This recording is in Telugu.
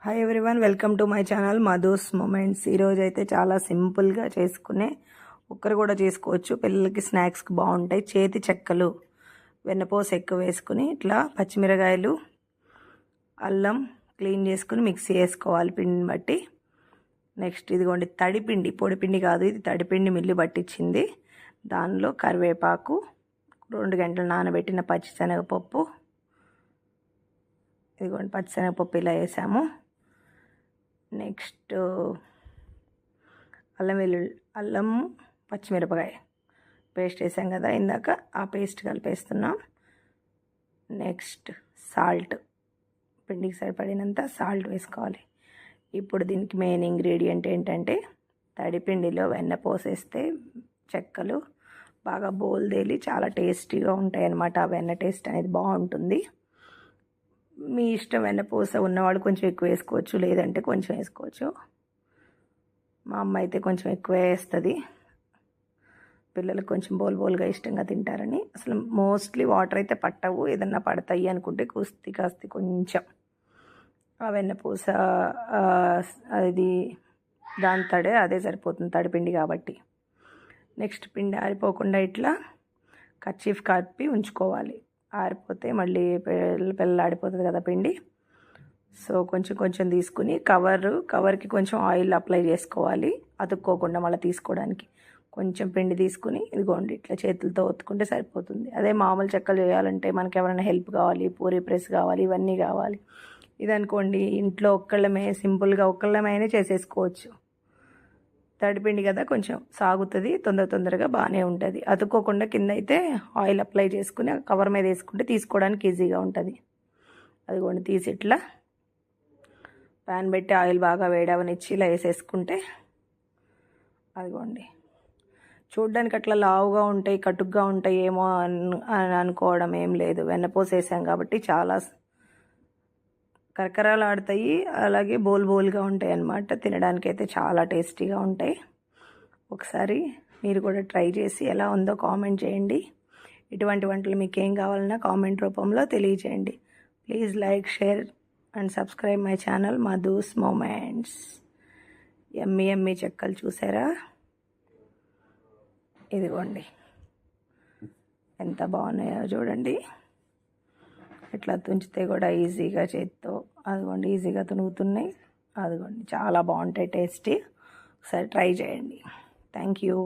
Hi everyone, welcome to my channel Madhu's moments. ఈరోజు అయితే చాలా సింపుల్గా చేసుకునే ఒక్కరు కూడా చేసుకోవచ్చు, పిల్లలకి స్నాక్స్కి బాగుంటాయి. చేతి చెక్కలు వెన్నపూస ఎక్కువ వేసుకుని ఇట్లా పచ్చిమిరకాయలు అల్లం క్లీన్ చేసుకుని మిక్సీ వేసుకోవాలి పిండిని బట్టి. నెక్స్ట్ ఇదిగోండి తడిపిండి, పొడిపిండి కాదు, ఇది తడిపిండి మిల్లి పట్టించింది. దానిలో కరివేపాకు, 2 గంటలు నానబెట్టిన పచ్చిశనగపప్పు, ఇదిగోండి పచ్చిశనగపప్పు ఇలా వేసాము. నెక్స్ట్ అల్లం పచ్చిమిరపకాయ పేస్ట్ వేసాం కదా ఇందాక, ఆ పేస్ట్ కలిపేస్తున్నాం. నెక్స్ట్ సాల్ట్, పిండికి సరిపడినంత సాల్ట్ వేసుకోవాలి. ఇప్పుడు దీనికి మెయిన్ ఇంగ్రీడియంట్ ఏంటంటే తడిపిండిలో వెన్న పోసేస్తే చెక్కలు బాగా బోల్దేలి చాలా టేస్టీగా ఉంటాయి అన్నమాట. ఆ వెన్న టేస్ట్ అనేది బాగుంటుంది. మీ ఇష్టం, వెన్నపూస ఉన్నవాళ్ళు కొంచెం ఎక్కువ వేసుకోవచ్చు, లేదంటే కొంచెం వేసుకోవచ్చు. మా అమ్మ అయితే కొంచెం ఎక్కువ వేస్తుంది, పిల్లలు కొంచెం బోల్గా ఇష్టంగా తింటారని. అసలు మోస్ట్లీ వాటర్ అయితే పట్టవు, ఏదన్నా పడతాయి అనుకుంటే కాస్తి కొంచెం ఆ వెన్నపూస అది దాని తడే అదే సరిపోతుంది, తడిపిండి కాబట్టి. నెక్స్ట్ పిండి ఆరిపోకుండా ఇట్లా కర్చీఫ్ కప్పి ఉంచుకోవాలి. ఆరిపోతే మళ్ళీ పెళ్ళాడిపోతుంది కదా పిండి. సో కొంచెం తీసుకుని కవర్కి కొంచెం ఆయిల్ అప్లై చేసుకోవాలి, అతుక్కోకుండా మళ్ళీ తీసుకోవడానికి. కొంచెం పిండి తీసుకుని ఇదిగోండి ఇట్లా చేతులతో ఒత్తుకుంటే సరిపోతుంది. అదే మామూలు చెక్కలు చేయాలంటే మనకి ఎవరైనా హెల్ప్ కావాలి, పూరీ ప్రెస్ కావాలి, ఇవన్నీ కావాలి. ఇదనుకోండి ఇంట్లో ఒక్కళ్ళమే సింపుల్గా ఒక్కళ్ళమైనా చేసేసుకోవచ్చు. తడిపిండి కదా కొంచెం సాగుతుంది, తొందరగా బాగానే ఉంటుంది. అతుక్కోకుండా కింద అయితే ఆయిల్ అప్లై చేసుకుని కవర్ మీద వేసుకుంటే తీసుకోవడానికి ఈజీగా ఉంటుంది. అదిగోండి తీసి ఇట్లా ప్యాన్ పెట్టి ఆయిల్ బాగా వేడవనిచ్చి ఇలా వేసేసుకుంటే, అదిగోండి చూడ్డానికి అట్లా లావుగా ఉంటాయి, కటుగ్గా ఉంటాయి ఏమో అని అనుకోవడం ఏం లేదు. వెన్నపూస వేసాం కాబట్టి చాలా కరకరాలు ఆడతాయి, అలాగే బోల్గా ఉంటాయి అన్నమాట. తినడానికి అయితే చాలా టేస్టీగా ఉంటాయి. ఒకసారి మీరు కూడా ట్రై చేసి ఎలా ఉందో కామెంట్ చేయండి. ఇటువంటి వంటలు మీకు ఏం కావాలన్నా కామెంట్ రూపంలో తెలియజేయండి. Please like, share and subscribe my channel Madhu's moments. ఎమ్మి చెక్కలు చూసారా, ఇదిగోండి ఎంత బాగున్నాయో చూడండి. ఇట్లా తుంచితే కూడా ఈజీగా చేత్తో, అదిగోండి ఈజీగా తునుగుతున్నాయి. అదిగోండి చాలా బాగుంటాయి, టేస్టీ. ఒకసారి ట్రై చేయండి. Thank you.